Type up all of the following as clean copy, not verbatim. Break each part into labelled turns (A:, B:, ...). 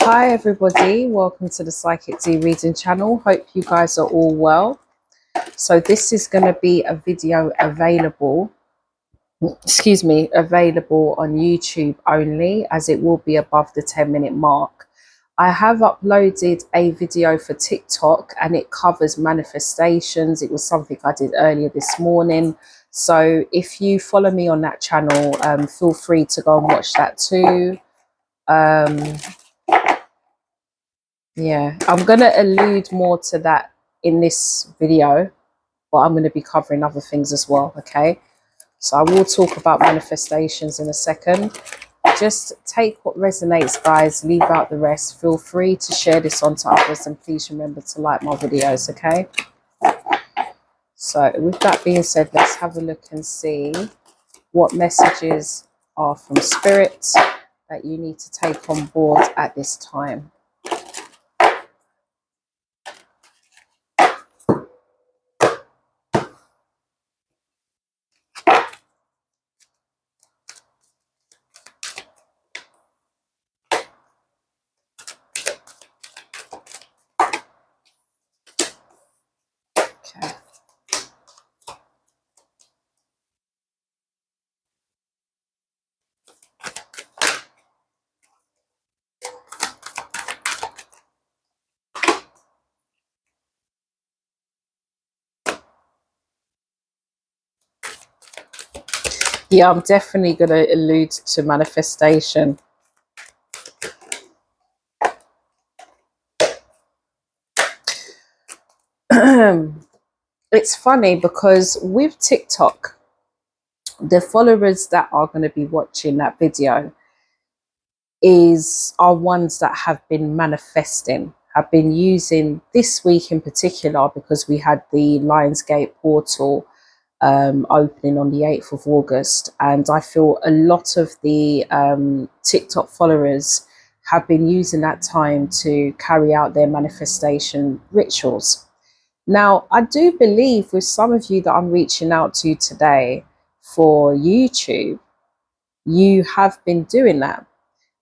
A: Hi everybody, welcome to the Psychic D reading channel. Hope you guys are all well. So this is going to be a video available on YouTube only, as it will be above the 10-minute mark. I have uploaded a video for TikTok and it covers manifestations. It was something I did earlier this morning. So if you follow me on that channel, feel free to go and watch that too. Yeah, I'm going to allude more to that in this video, but I'm going to be covering other things as well, okay? So I will talk about manifestations in a second. Just take what resonates, guys. Leave out the rest. Feel free to share this on to others, and please remember to like my videos, okay? So with that being said, let's have a look and see what messages are from Spirit that you need to take on board at this time. Okay. Yeah, I'm definitely going to allude to manifestation. It's funny because with TikTok, the followers that are going to be watching that video are ones that have been manifesting, have been using this week in particular, because we had the Lionsgate portal opening on the 8th of August, and I feel a lot of the TikTok followers have been using that time to carry out their manifestation rituals. Now, I do believe with some of you that I'm reaching out to today for YouTube, you have been doing that.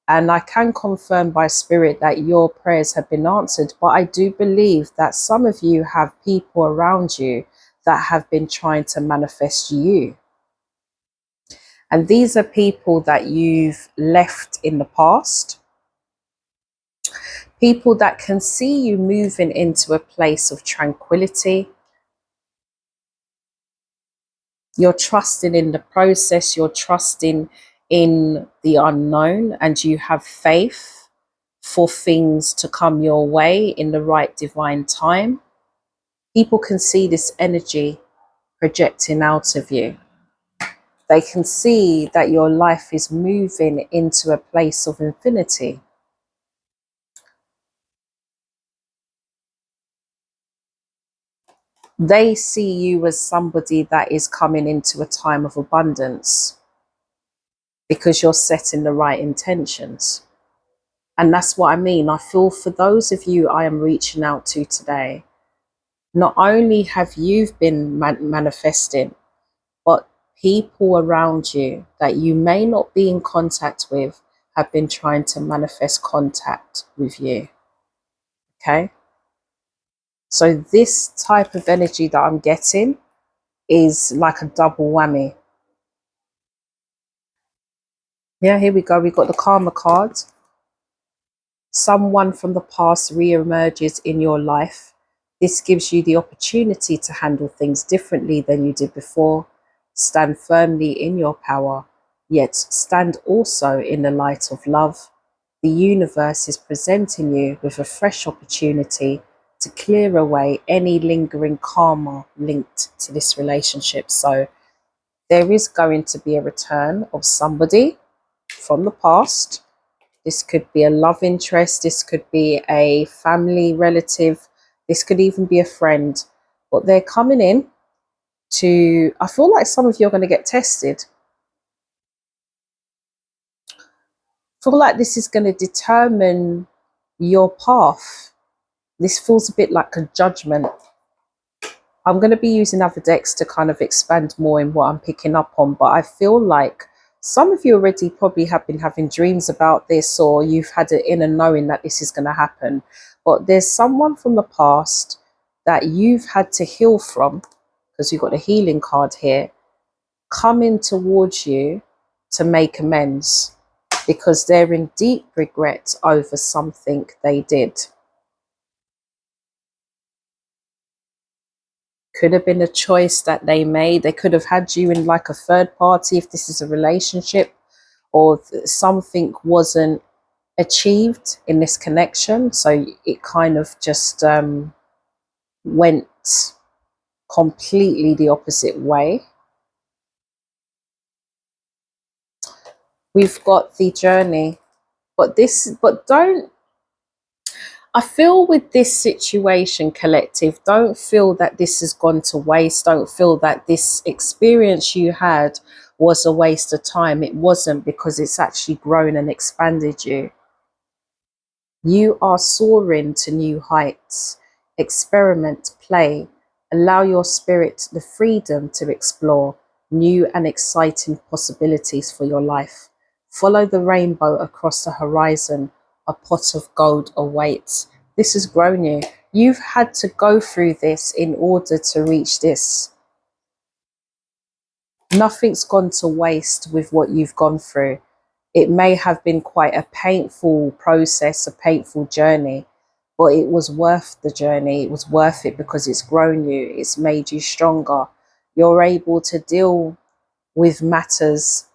A: And I can confirm by Spirit that your prayers have been answered. But I do believe that some of you have people around you that have been trying to manifest you. And these are people that you've left in the past. People that can see you moving into a place of tranquility. You're trusting in the process, you're trusting in the unknown, and you have faith for things to come your way in the right divine time. People can see this energy projecting out of you. They can see that your life is moving into a place of infinity. They see you as somebody that is coming into a time of abundance because you're setting the right intentions. And that's what I mean. I feel for those of you I am reaching out to today, not only have you been manifesting, but people around you that you may not be in contact with have been trying to manifest contact with you. Okay? So this type of energy that I'm getting is like a double whammy. Yeah, here we go. We've got the Karma card. Someone from the past re-emerges in your life. This gives you the opportunity to handle things differently than you did before. Stand firmly in your power, yet stand also in the light of love. The universe is presenting you with a fresh opportunity to clear away any lingering karma linked to this relationship. So there is going to be a return of somebody from the past. This could be a love interest. This could be a family relative. This could even be a friend. But they're coming in to, I feel like some of you are going to get tested. I feel like this is going to determine your path. This feels a bit like a judgment. I'm going to be using other decks to kind of expand more in what I'm picking up on. But I feel like Some of you already probably have been having dreams about this, or you've had an inner knowing that this is going to happen. But there's someone from the past that you've had to heal from, because you've got a healing card here, coming towards you to make amends, because they're in deep regret over something they did. Could have been a choice that they made. They could have had you in like a third party if this is a relationship, or something wasn't achieved in this connection, so it kind of just went completely the opposite way. We've got the journey, but don't, I feel with this situation, collective, don't feel that this has gone to waste. Don't feel that this experience you had was a waste of time. It wasn't, because it's actually grown and expanded you. You are soaring to new heights. Experiment, play, allow your spirit the freedom to explore new and exciting possibilities for your life. Follow the rainbow across the horizon. A pot of gold awaits. This has grown you. You've had to go through this in order to reach this. Nothing's gone to waste with what you've gone through. It may have been quite a painful process, a painful journey, but it was worth the journey. It was worth it because it's grown you. It's made you stronger. You're able to deal with matters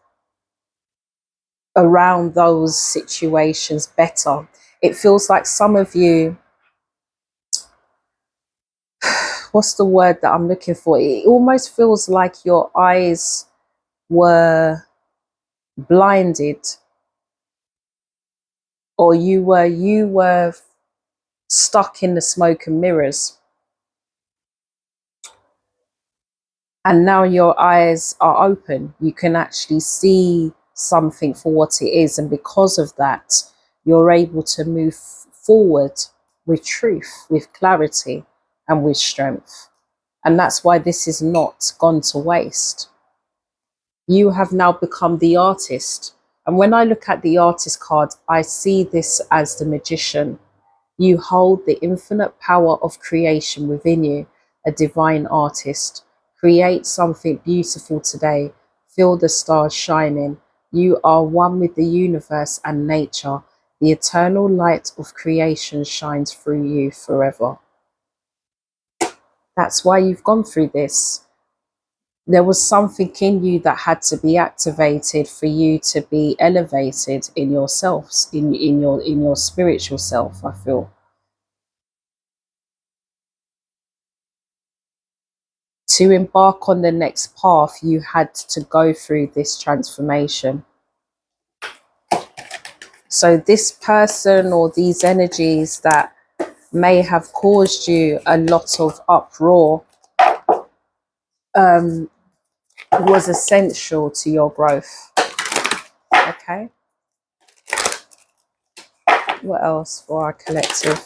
A: around those situations better. It feels like some of you, what's the word that I'm looking for? It almost feels like your eyes were blinded, or you were stuck in the smoke and mirrors, and now your eyes are open. You can actually see something for what it is, and because of that you're able to move forward with truth, with clarity, and with strength. And that's why this is not gone to waste. You have now become the artist, and when I look at the artist card, I see this as the magician. You hold the infinite power of creation within you, a divine artist. Create something beautiful today. Feel the stars shining. You are one with the universe and nature. The eternal light of creation shines through you forever. That's why you've gone through this. There was something in you that had to be activated for you to be elevated in yourselves, in your spiritual self, I feel. To embark on the next path, you had to go through this transformation. So this person or these energies that may have caused you a lot of uproar was essential to your growth. Okay. What else for our collective?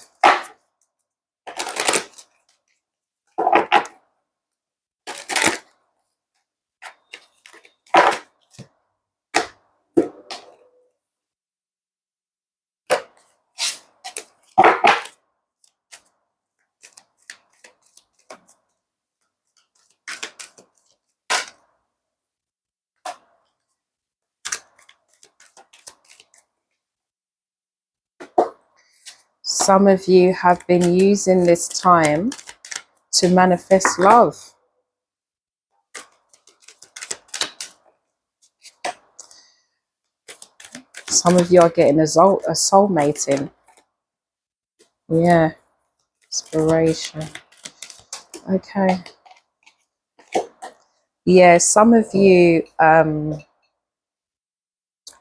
A: Some of you have been using this time to manifest love. Some of you are getting a soulmate in. Yeah. Inspiration. Okay. Yeah, some of you,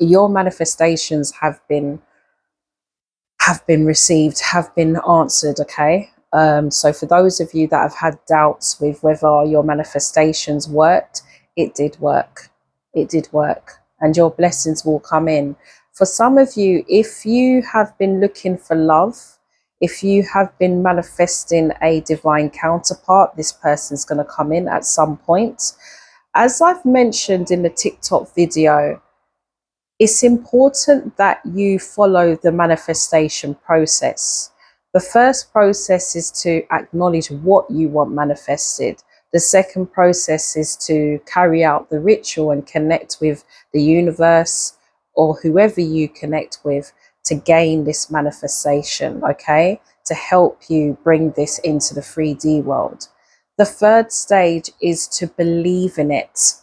A: your manifestations have been received, have been answered. Okay. So for those of you that have had doubts with whether your manifestations worked, it did work. It did work, and your blessings will come in. For some of you, if you have been looking for love, if you have been manifesting a divine counterpart, this person's going to come in at some point. As I've mentioned in the TikTok video, It's important that you follow the manifestation process. The first process is to acknowledge what you want manifested. The second process is to carry out the ritual and connect with the universe or whoever you connect with to gain this manifestation, okay? To help you bring this into the 3D world. The third stage is to believe in it.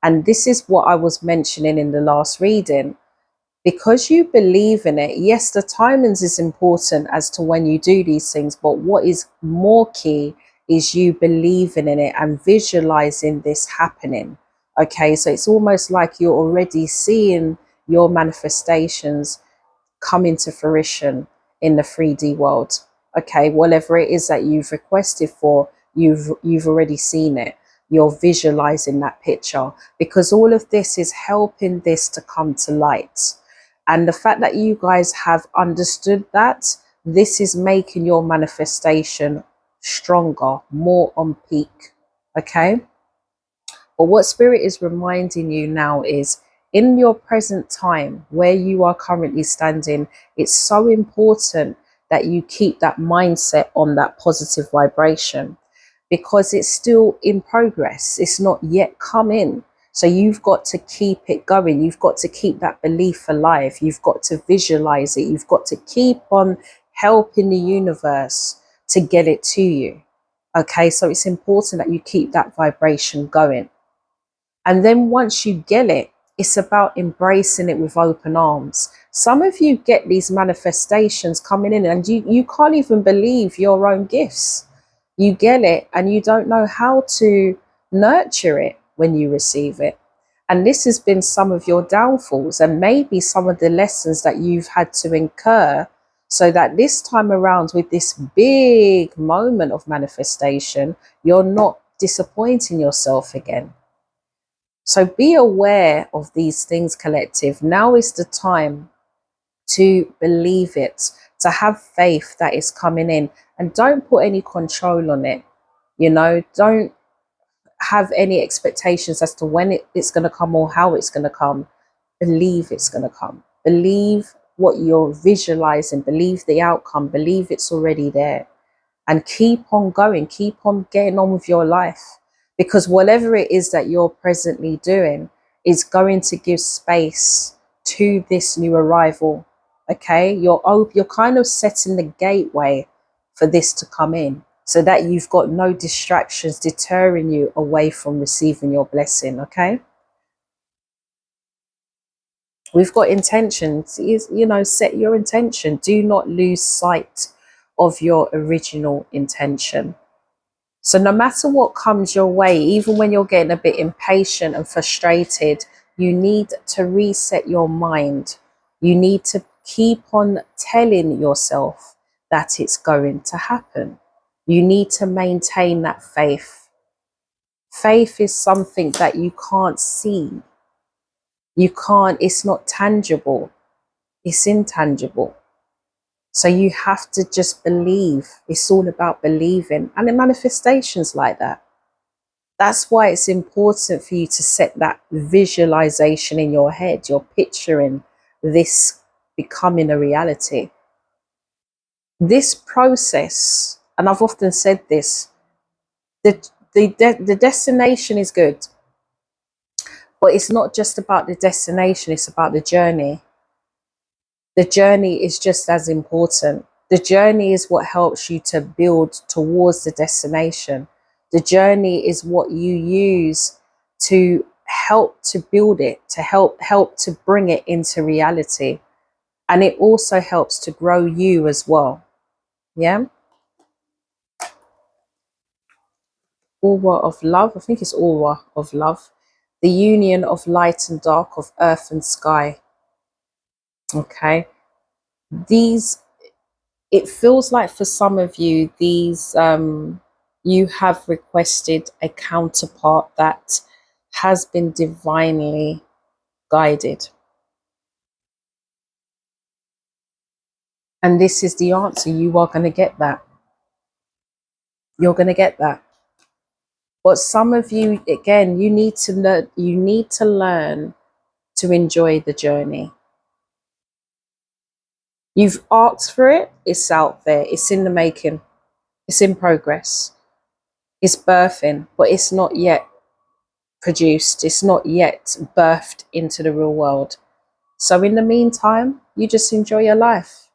A: And this is what I was mentioning in the last reading. Because you believe in it, yes, the timings is important as to when you do these things, but what is more key is you believing in it and visualizing this happening. Okay, so it's almost like you're already seeing your manifestations come into fruition in the 3D world. Okay, whatever it is that you've requested for, you've already seen it. You're visualizing that picture, because all of this is helping this to come to light. And the fact that you guys have understood that, this is making your manifestation stronger, more on peak. Okay. But what Spirit is reminding you now is, in your present time, where you are currently standing, it's so important that you keep that mindset on that positive vibration, because it's still in progress. It's not yet come in. So you've got to keep it going. You've got to keep that belief alive. You've got to visualize it. You've got to keep on helping the universe to get it to you. Okay, so it's important that you keep that vibration going. And then once you get it, it's about embracing it with open arms. Some of you get these manifestations coming in and you can't even believe your own gifts. You get it and you don't know how to nurture it when you receive it. And this has been some of your downfalls and maybe some of the lessons that you've had to incur, so that this time around, with this big moment of manifestation, you're not disappointing yourself again. So be aware of these things, collective. Now is the time to believe it, to have faith that it's coming in, and don't put any control on it. You know, don't have any expectations as to when it's going to come or how it's going to come. Believe it's going to come. Believe what you're visualizing. Believe the outcome. Believe it's already there. And keep on going. Keep on getting on with your life. Because whatever it is that you're presently doing is going to give space to this new arrival. Okay, you're kind of setting the gateway for this to come in, so that you've got no distractions deterring you away from receiving your blessing. Okay, we've got intentions. Set your intention. Do not lose sight of your original intention. So no matter what comes your way, even when you're getting a bit impatient and frustrated, you need to reset your mind. You need to keep on telling yourself that it's going to happen. You need to maintain that faith. Faith is something that you can't see. It's not tangible. It's intangible. So you have to just believe. It's all about believing. And the manifestations like that. That's why it's important for you to set that visualization in your head. You're picturing this becoming a reality. This process, and I've often said this, the destination is good, but it's not just about the destination, it's about the journey. The journey is just as important. The journey is what helps you to build towards the destination. The journey is what you use to help to build it, to help to bring it into reality. And it also helps to grow you as well. Yeah. Aura of love. I think it's aura of love. The union of light and dark, of earth and sky. Okay. It feels like for some of you, you have requested a counterpart that has been divinely guided. And this is the answer. You are going to get that. You're going to get that. But some of you, again, you need to learn to enjoy the journey. You've asked for it, it's out there, it's in the making, it's in progress, it's birthing, but it's not yet produced, it's not yet birthed into the real world. So in the meantime, you just enjoy your life.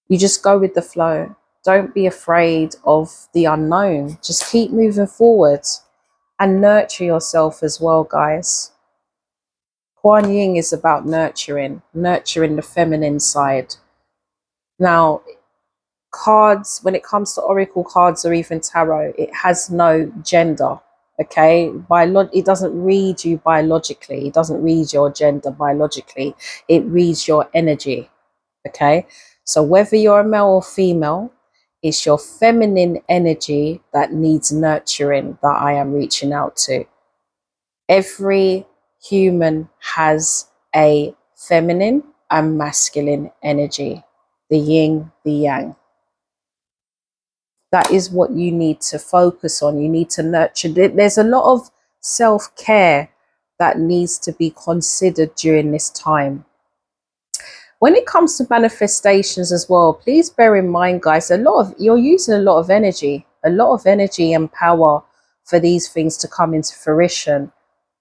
A: You just go with the flow. Don't be afraid of the unknown. Just keep moving forward and nurture yourself as well, guys. Kuan Yin is about nurturing the feminine side. Now, cards, when it comes to oracle cards or even tarot, it has no gender. Okay, it doesn't read you biologically, it doesn't read your gender biologically, it reads your energy. Okay, so whether you're a male or female, it's your feminine energy that needs nurturing that I am reaching out to. Every human has a feminine and masculine energy, the yin, the yang. That is what you need to focus on. You need to nurture. There's a lot of self-care that needs to be considered during this time. When it comes to manifestations as well, please bear in mind, guys, you're using a lot of energy and power for these things to come into fruition.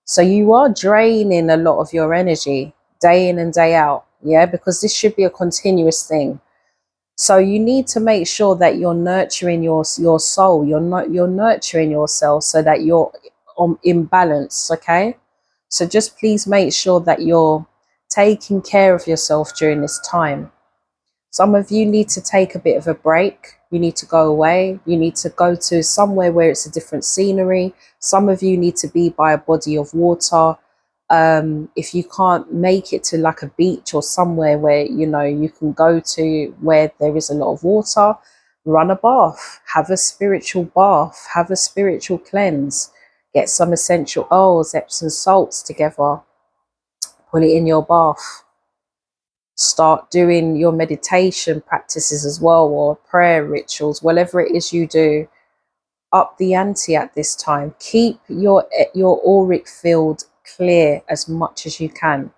A: So you are draining a lot of your energy day in and day out, yeah, because this should be a continuous thing. So you need to make sure that you're nurturing your soul. You're nurturing yourself so that you're in balance. Okay, so just please make sure that you're taking care of yourself during this time. Some of you need to take a bit of a break. You need to go away. You need to go to somewhere where it's a different scenery. Some of you need to be by a body of water. If you can't make it to like a beach or somewhere where, you know, you can go to where there is a lot of water, run a bath, have a spiritual bath, have a spiritual cleanse, get some essential oils, Epsom salts together, put it in your bath. Start doing your meditation practices as well, or prayer rituals, whatever it is you do. Up the ante at this time. Keep your auric field clear as much as you can,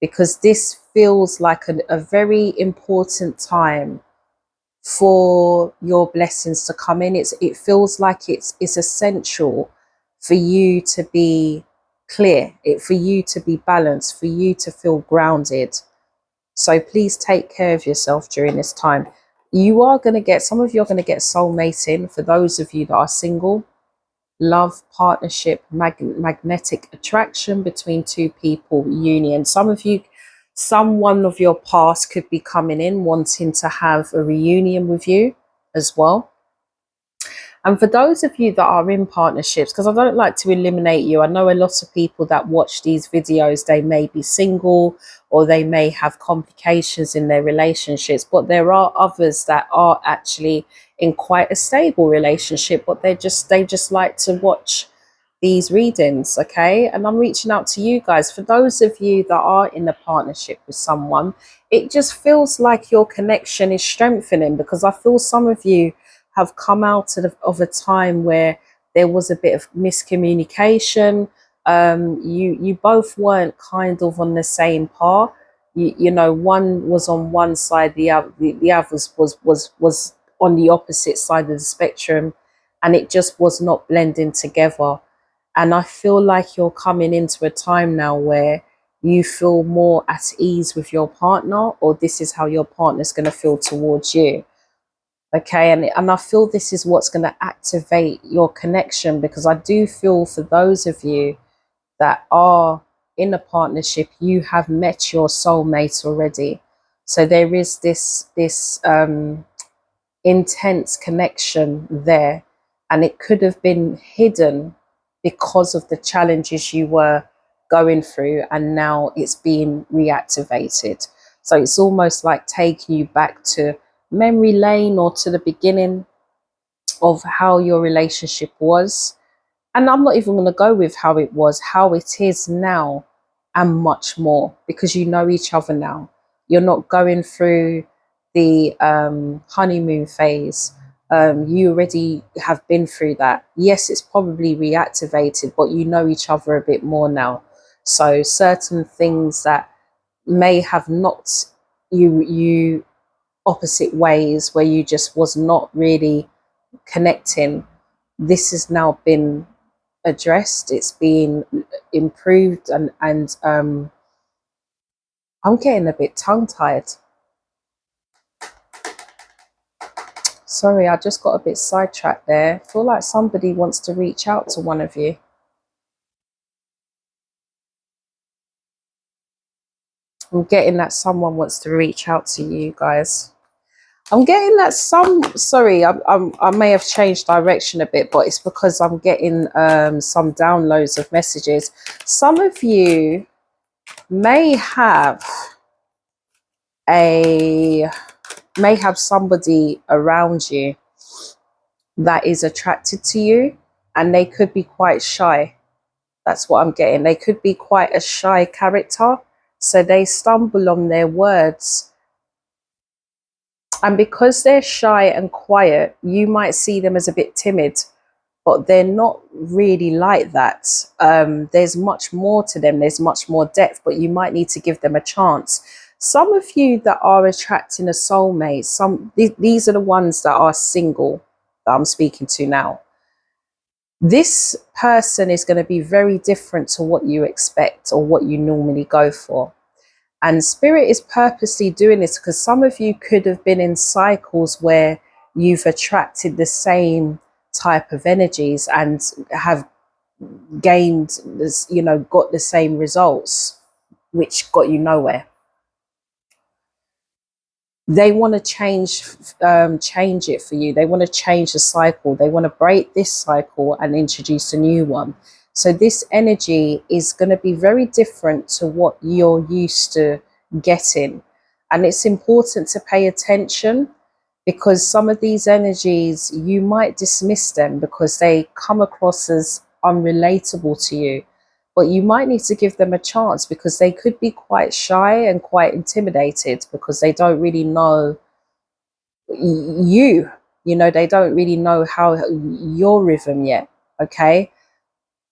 A: because this feels like a very important time for your blessings to come in. It feels like it's essential for you to be clear, for you to be balanced, for you to feel grounded. So please take care of yourself during this time. You are going to get, some of you are going to get soulmating. For those of you that are single, love, partnership, magnetic attraction between two people, union. Some of you, someone of your past could be coming in wanting to have a reunion with you as well. And for those of you that are in partnerships, because I don't like to eliminate you, I know a lot of people that watch these videos, they may be single or they may have complications in their relationships, but there are others that are actually in quite a stable relationship, but they just like to watch these readings. Okay, and I'm reaching out to you guys. For those of you that are in a partnership with someone, it just feels like your connection is strengthening, because I feel some of you have come out of a time where there was a bit of miscommunication. You both weren't kind of on the same par. You know, one was on one side, the other was on the opposite side of the spectrum, and it just was not blending together. And I feel like you're coming into a time now where you feel more at ease with your partner, or this is how your partner's going to feel towards you. Okay, and I feel this is what's going to activate your connection, because I do feel for those of you that are in a partnership, you have met your soulmate already. So there is this intense connection there, and it could have been hidden because of the challenges you were going through, and now it's being reactivated. So it's almost like taking you back to memory lane, or to the beginning of how your relationship was. And I'm not even going to go with how it was, how it is now, and much more, because you know each other now. You're not going through the honeymoon phase. You already have been through that. Yes, it's probably reactivated, but you know each other a bit more now. So certain things that may have knocked you opposite ways, where you just was not really connecting, this has now been addressed, it's been improved, and I'm getting a bit tongue tied. Sorry, I just got a bit sidetracked there. I feel like somebody wants to reach out to one of you. I'm getting that someone wants to reach out to you guys. I'm getting that sorry, I may have changed direction a bit, but it's because I'm getting some downloads of messages. Some of you may have somebody around you that is attracted to you, and they could be quite shy. That's what I'm getting. They could be quite a shy character, so they stumble on their words. And because they're shy and quiet, you might see them as a bit timid, but they're not really like that. There's much more to them. There's much more depth, but you might need to give them a chance. Some of you that are attracting a soulmate, these are the ones that are single that I'm speaking to now. This person is going to be very different to what you expect or what you normally go for. And Spirit is purposely doing this because some of you could have been in cycles where you've attracted the same type of energies and have gained this, got the same results, which got you nowhere. They want to change it for you. They want to change the cycle. They want to break this cycle and introduce a new one. So this energy is going to be very different to what you're used to getting. And it's important to pay attention, because some of these energies, you might dismiss them because they come across as unrelatable to you. But you might need to give them a chance, because they could be quite shy and quite intimidated because they don't really know you. They don't really know how your rhythm yet. Okay.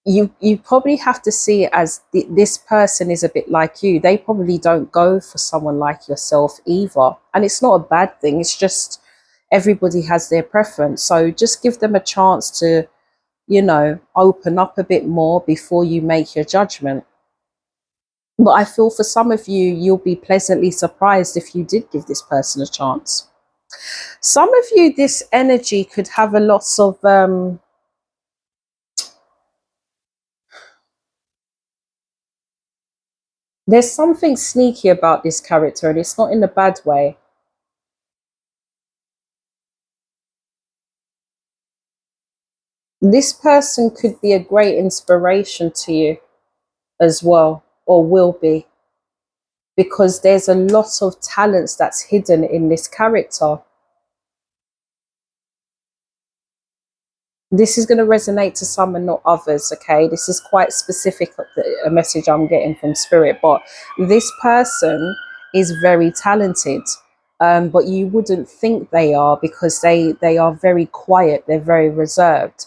A: You probably have to see it as this person is a bit like you. They probably don't go for someone like yourself either. And it's not a bad thing. It's just everybody has their preference. So just give them a chance to, open up a bit more before you make your judgment. But I feel for some of you, you'll be pleasantly surprised if you did give this person a chance. Some of you, this energy could have a lot of there's something sneaky about this character, and it's not in a bad way. This person could be a great inspiration to you as well, or will be, because there's a lot of talents that's hidden in this character. This is going to resonate to some and not others, okay? This is quite specific, a message I'm getting from Spirit, but this person is very talented, but you wouldn't think they are, because they are very quiet, they're very reserved.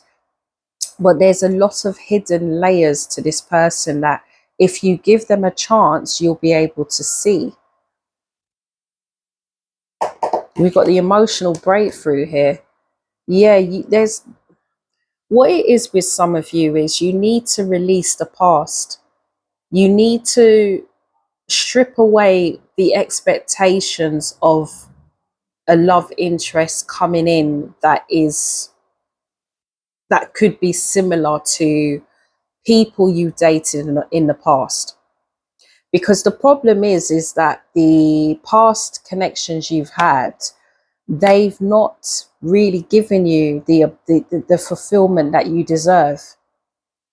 A: But there's a lot of hidden layers to this person that if you give them a chance, you'll be able to see. We've got the emotional breakthrough here. Yeah, there's... What it is with some of you is you need to release the past. You need to strip away the expectations of a love interest coming in that could be similar to people you dated in the past. Because the problem is that the past connections you've had, they've not really given you the fulfillment that you deserve.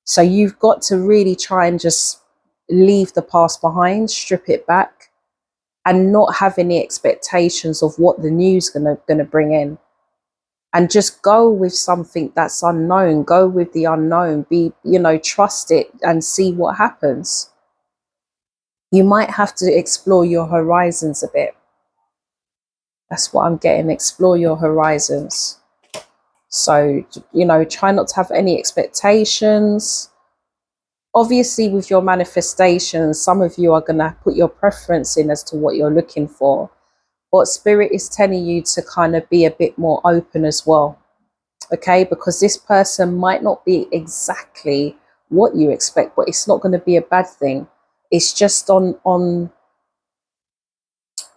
A: So you've got to really try and just leave the past behind, strip it back, and not have any expectations of what the new's gonna bring in. And just go with something that's unknown. Go with the unknown. Trust it and see what happens. You might have to explore your horizons a bit. That's what I'm getting. Explore your horizons. So, try not to have any expectations. Obviously, with your manifestations, some of you are going to put your preference in as to what you're looking for. But Spirit is telling you to kind of be a bit more open as well. Okay, because this person might not be exactly what you expect, but it's not going to be a bad thing. It's just on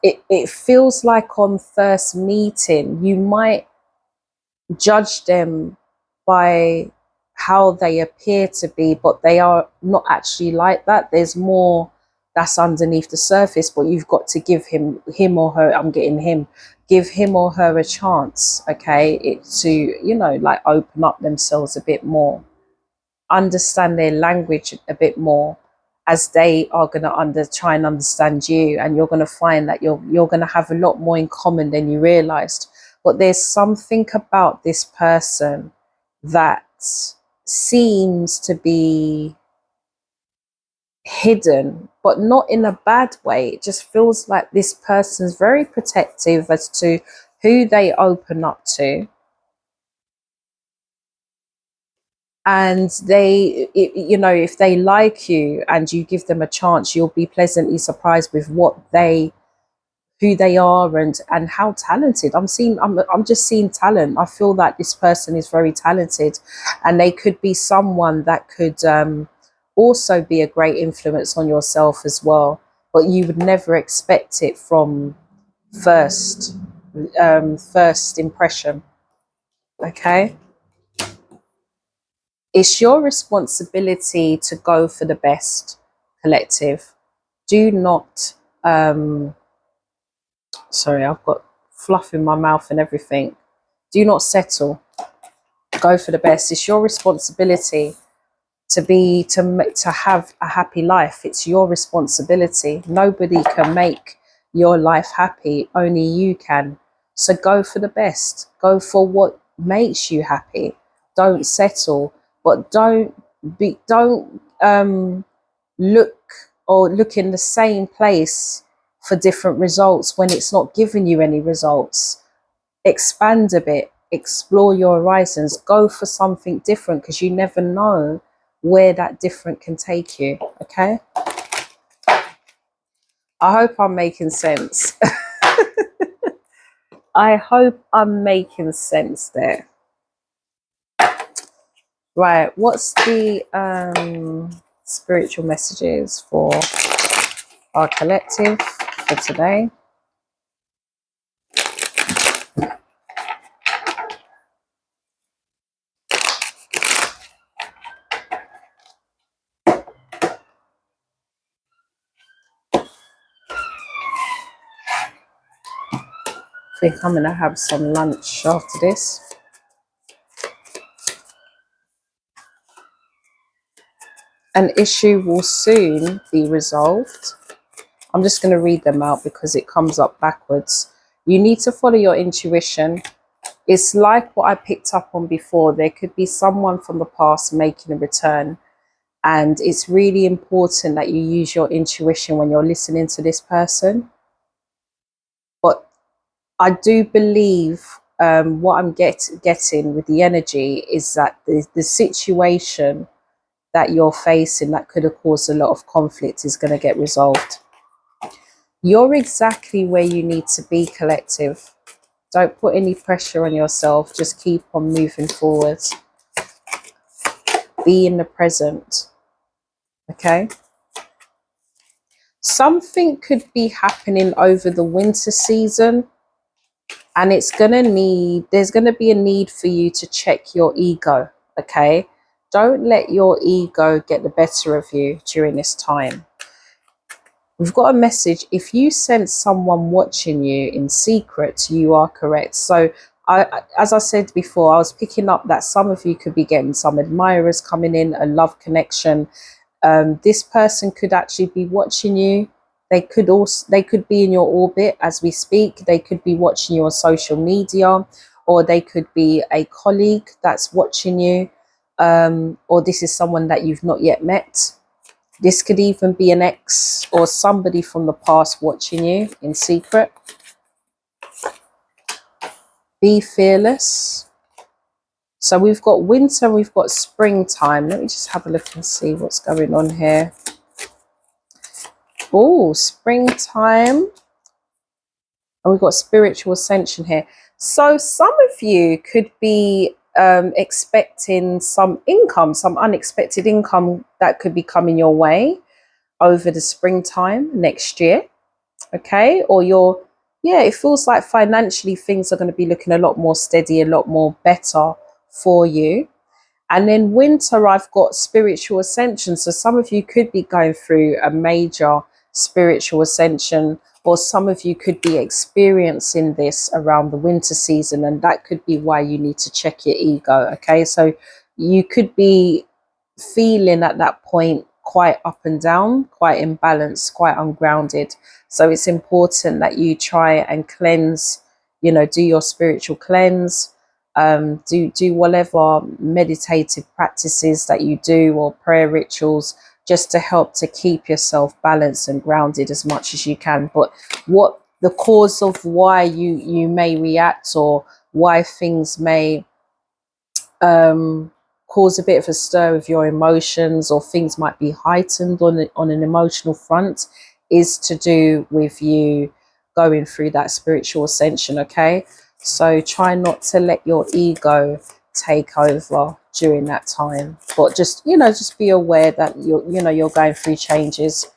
A: it feels like on first meeting you might judge them by how they appear to be, but they are not actually like that. There's more that's underneath the surface, but you've got to give him or her, I'm getting him, give him or her a chance, okay, to, you know, like open up themselves a bit more, understand their language a bit more, as they are going to try and understand you, and you're going to find that you're going to have a lot more in common than you realized. But there's something about this person that seems to be hidden, but not in a bad way. It just feels like this person's very protective as to who they open up to, and you know, if they like you and you give them a chance, you'll be pleasantly surprised with who they are, and how talented. I'm just seeing talent. I feel that this person is very talented, and they could be someone that could also be a great influence on yourself as well, but you would never expect it from first first impression. Okay, it's your responsibility to go for the best, collective. Do not sorry, I've got fluff in my mouth and everything. Do not settle. Go for the best. It's your responsibility to have a happy life. It's your responsibility. Nobody can make your life happy, only you can. So go for the best. Go for what makes you happy. Don't settle, but don't look look in the same place for different results when it's not giving you any results. Expand a bit, explore your horizons, go for something different, because you never know where that different can take you. Okay, I hope I'm making sense. I hope I'm making sense there. Right, what's the spiritual messages for our collective for today? I think I'm gonna have some lunch after this. An issue will soon be resolved. I'm just going to read them out because it comes up backwards. You need to follow your intuition. It's like what I picked up on before. There could be someone from the past making a return, and it's really important that you use your intuition when you're listening to this person. But I do believe what I'm getting with the energy is that the situation that you're facing that could have caused a lot of conflict is going to get resolved. You're exactly where you need to be, collective. Don't put any pressure on yourself. Just keep on moving forward. Be in the present. Okay? Something could be happening over the winter season, and there's going to be a need for you to check your ego. Okay? Don't let your ego get the better of you during this time. We've got a message. If you sense someone watching you in secret, you are correct. So as I said before, I was picking up that some of you could be getting some admirers coming in, a love connection. This person could actually be watching you. They could be in your orbit as we speak. They could be watching you on social media, or they could be a colleague that's watching you, or this is someone that you've not yet met. This could even be an ex or somebody from the past watching you in secret. Be fearless. So we've got winter, we've got springtime. Let me just have a look and see what's going on here. Oh, springtime. And we've got spiritual ascension here. So some of you could be expecting some income, some unexpected income that could be coming your way over the springtime next year. Okay. Or yeah, it feels like financially things are going to be looking a lot more steady, a lot more better for you. And then winter, I've got spiritual ascension. So some of you could be going through a major spiritual ascension, or some of you could be experiencing this around the winter season. And that could be why you need to check your ego. Okay. So you could be feeling at that point quite up and down, quite imbalanced, quite ungrounded. So it's important that you try and cleanse, do your spiritual cleanse, do whatever meditative practices that you do, or prayer rituals, just to help to keep yourself balanced and grounded as much as you can. But what the cause of why you may react, or why things may cause a bit of a stir of your emotions, or things might be heightened on an emotional front, is to do with you going through that spiritual ascension. Okay, so try not to let your ego take over during that time, but just just be aware that you're going through changes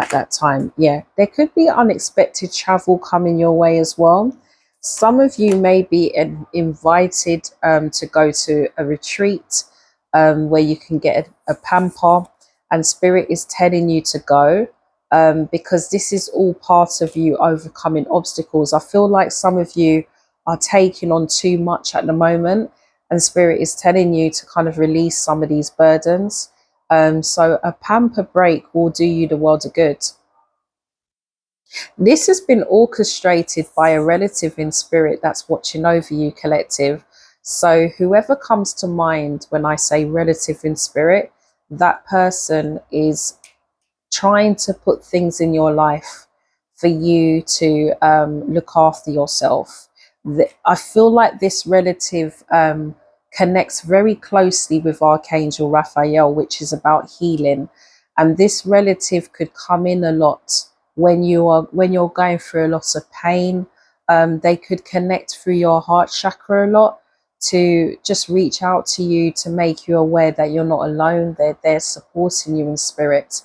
A: at that time. Yeah, there could be unexpected travel coming your way as well. Some of you may be invited to go to a retreat where you can get a pamper, and spirit is telling you to go, because this is all part of you overcoming obstacles. I feel like some of you are taking on too much at the moment, and spirit is telling you to kind of release some of these burdens. So a pamper break will do you the world of good. This has been orchestrated by a relative in spirit that's watching over you, collective. So whoever comes to mind when I say relative in spirit, that person is trying to put things in your life for you to look after yourself. I feel like this relative connects very closely with Archangel Raphael, which is about healing. And this relative could come in a lot when you're going through a lot of pain. They could connect through your heart chakra a lot, to just reach out to you, to make you aware that you're not alone. They're supporting you in spirit.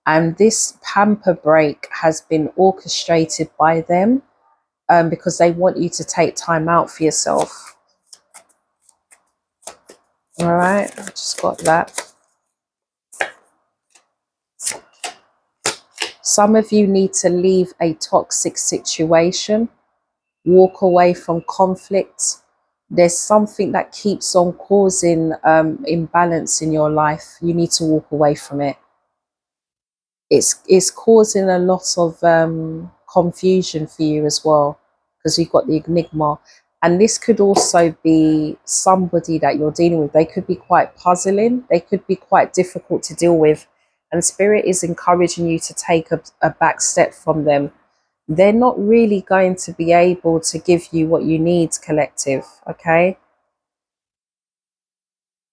A: And this pamper break has been orchestrated by them, because they want you to take time out for yourself. All right, I just got that. Some of you need to leave a toxic situation, walk away from conflict. There's something that keeps on causing imbalance in your life. You need to walk away from it. It's causing a lot of confusion for you as well, because you've got the enigma. And this could also be somebody that you're dealing with. They could be quite puzzling. They could be quite difficult to deal with. And spirit is encouraging you to take a back step from them. They're not really going to be able to give you what you need, collective. Okay,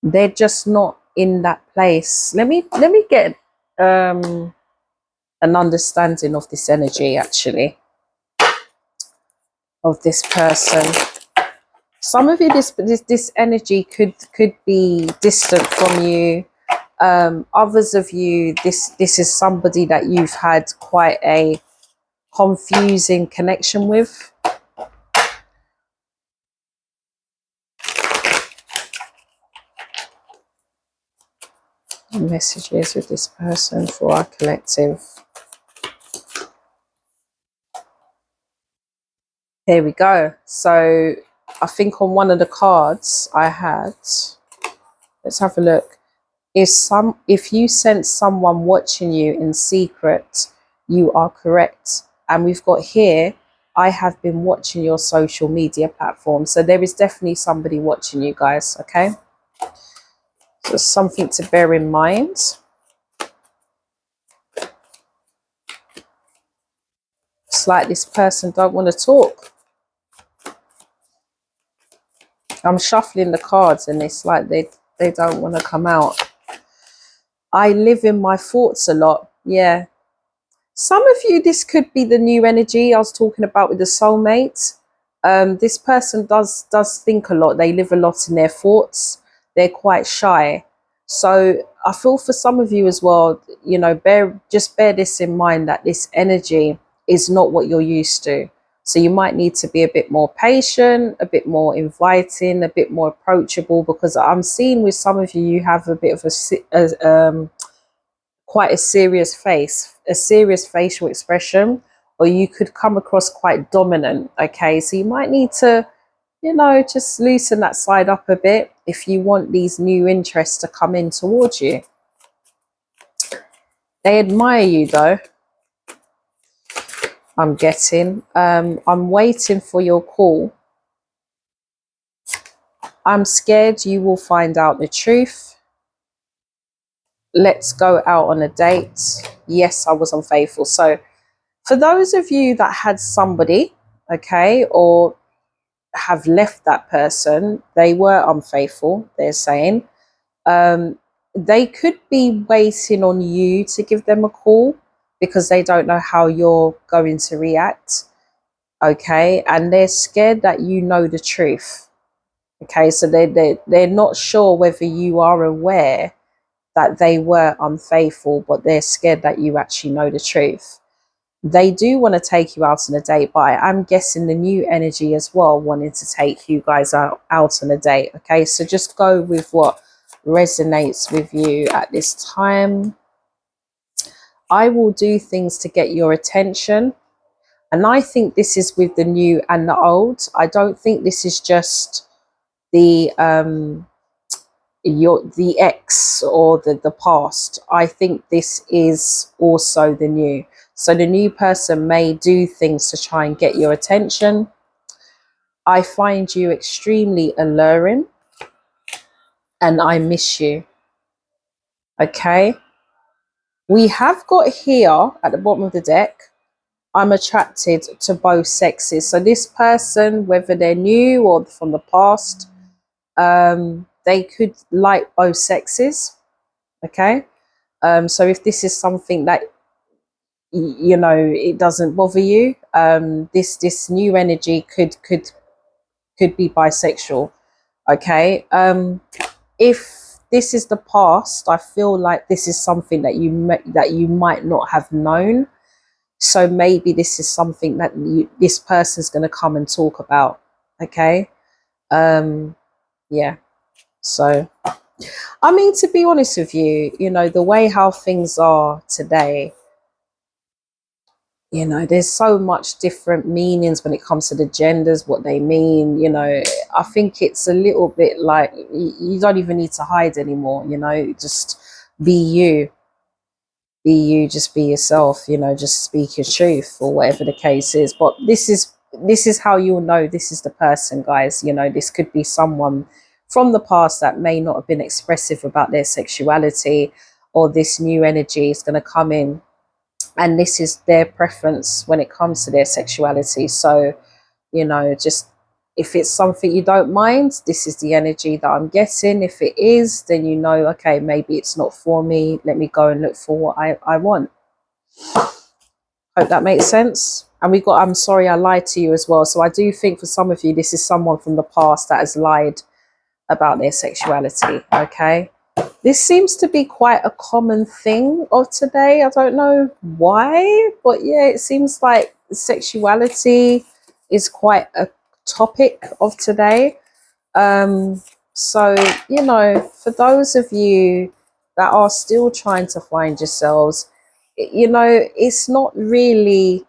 A: they're just not in that place. Let me get an understanding of this energy, actually, of this person. Some of you, this energy could be distant from you. Others of you, this is somebody that you've had quite a confusing connection with. Messages with this person for our collective. Here we go. So I think on one of the cards I had, let's have a look. If you sense someone watching you in secret, you are correct. And we've got here, I have been watching your social media platform. So there is definitely somebody watching you guys, okay? So it's something to bear in mind. It's like this person don't want to talk. I'm shuffling the cards and it's like they don't want to come out. I live in my thoughts a lot. Yeah. Some of you, this could be the new energy I was talking about with the soulmate. This person does think a lot. They live a lot in their thoughts. They're quite shy. So I feel for some of you as well, you know, bear this in mind, that this energy is not what you're used to. So you might need to be a bit more patient, a bit more inviting, a bit more approachable, because I'm seeing with some of you, you have a bit of quite a serious face, a serious facial expression, or you could come across quite dominant. Okay, so you might need to, you know, just loosen that side up a bit if you want these new interests to come in towards you. They admire you though, I'm getting. I'm waiting for your call. I'm scared you will find out the truth. Let's go out on a date. Yes, I was unfaithful. So for those of you that had somebody, okay, or have left that person, they were unfaithful, they're saying. They could be waiting on you to give them a call because they don't know how you're going to react, okay, and they're scared that you know the truth, okay, so they're not sure whether you are aware that they were unfaithful, but they're scared that you actually know the truth. They do want to take you out on a date, but I'm guessing the new energy as well wanting to take you guys out on a date. Okay, so just go with what resonates with you at this time. I will do things to get your attention. And I think this is with the new and the old. I don't think this is just the the ex or the past. I think this is also the new. So the new person may do things to try and get your attention. I find you extremely alluring and I miss you. Okay, we have got here at the bottom of the deck, I'm attracted to both sexes. So this person, whether they're new or from the past, they could like both sexes. Okay, so if this is something that you know it doesn't bother you, this new energy could be bisexual. Okay, if this is the past, I feel like this is something that you might not have known. So maybe this is something that this person's going to come and talk about. Okay, yeah. So I mean, to be honest with you, you know, the way how things are today, you know, there's so much different meanings when it comes to the genders, what they mean. You know, I think it's a little bit like you don't even need to hide anymore. You know, just be you. Be you, just be yourself, you know, just speak your truth or whatever the case is. But this is how you'll know this is the person, guys. You know, this could be someone from the past that may not have been expressive about their sexuality, or this new energy is going to come in and this is their preference when it comes to their sexuality. So, you know, just if it's something you don't mind, this is the energy that I'm getting. If it is, then you know, okay, maybe it's not for me. Let me go and look for what I want. Hope that makes sense. And we got, I'm sorry, I lied to you as well. So I do think for some of you, this is someone from the past that has lied about their sexuality. Okay. This seems to be quite a common thing of today. I don't know why, but yeah, it seems like sexuality is quite a topic of today. So, you know, for those of you that are still trying to find yourselves, you know, it's not really,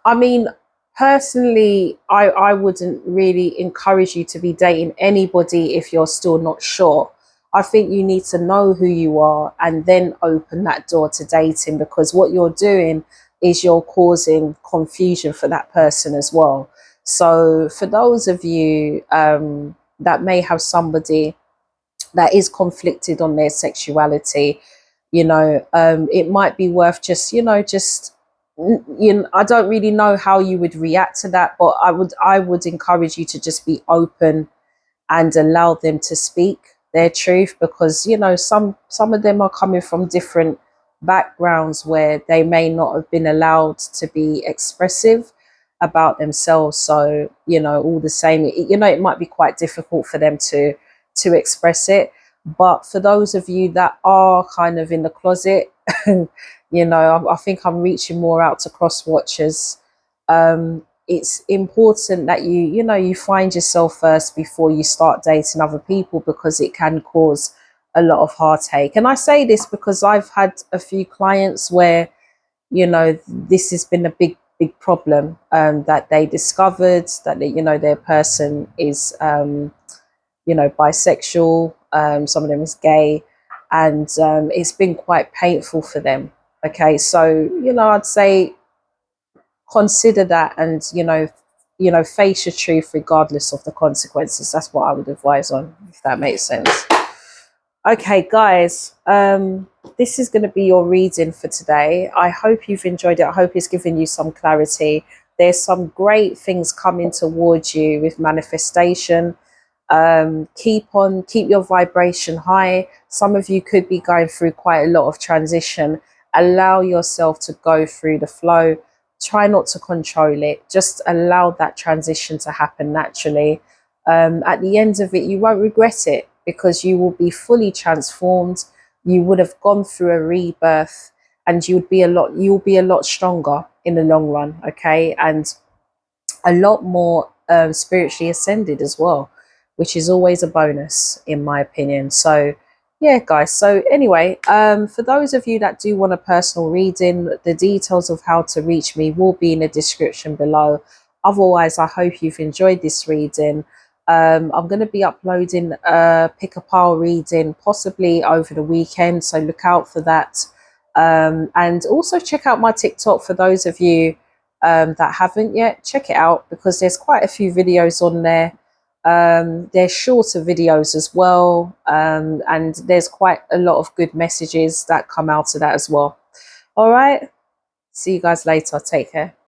A: I mean, personally, I wouldn't really encourage you to be dating anybody if you're still not sure. I think you need to know who you are and then open that door to dating, because what you're doing is you're causing confusion for that person as well. So for those of you that may have somebody that is conflicted on their sexuality, you know, it might be worth just, you know, just I don't really know how you would react to that, but I would encourage you to just be open and allow them to speak their truth, because some of them are coming from different backgrounds where they may not have been allowed to be expressive about themselves. So all the same, it might be quite difficult for them to express it. But for those of you that are kind of in the closet, I think I'm reaching more out to cross watchers. It's important that you find yourself first before you start dating other people, because it can cause a lot of heartache. And I say this because I've had a few clients where this has been a big problem, that they discovered that their person is bisexual, some of them is gay, and it's been quite painful for them. Okay, so I'd say consider that, and face your truth regardless of the consequences. That's what I would advise on, if that makes sense. Okay, guys, this is going to be your reading for today. I hope you've enjoyed it. I hope it's given you some clarity. There's some great things coming towards you with manifestation. Keep your vibration high. Some of you could be going through quite a lot of transition. Allow yourself to go through the flow. Try not to control it. Just allow that transition to happen naturally. At the end of it, you won't regret it, because you will be fully transformed. You would have gone through a rebirth, and you'll be a lot stronger in the long run. Okay, and a lot more spiritually ascended as well, which is always a bonus in my opinion. So yeah, guys, so anyway, for those of you that do want a personal reading, the details of how to reach me will be in the description below. Otherwise, I hope you've enjoyed this reading. I'm going to be uploading a pick a pile reading possibly over the weekend, so look out for that. And also check out my TikTok for those of you that haven't yet. Check it out, because there's quite a few videos on there. They're shorter videos as well, and there's quite a lot of good messages that come out of that as well. All right, see you guys later. Take care.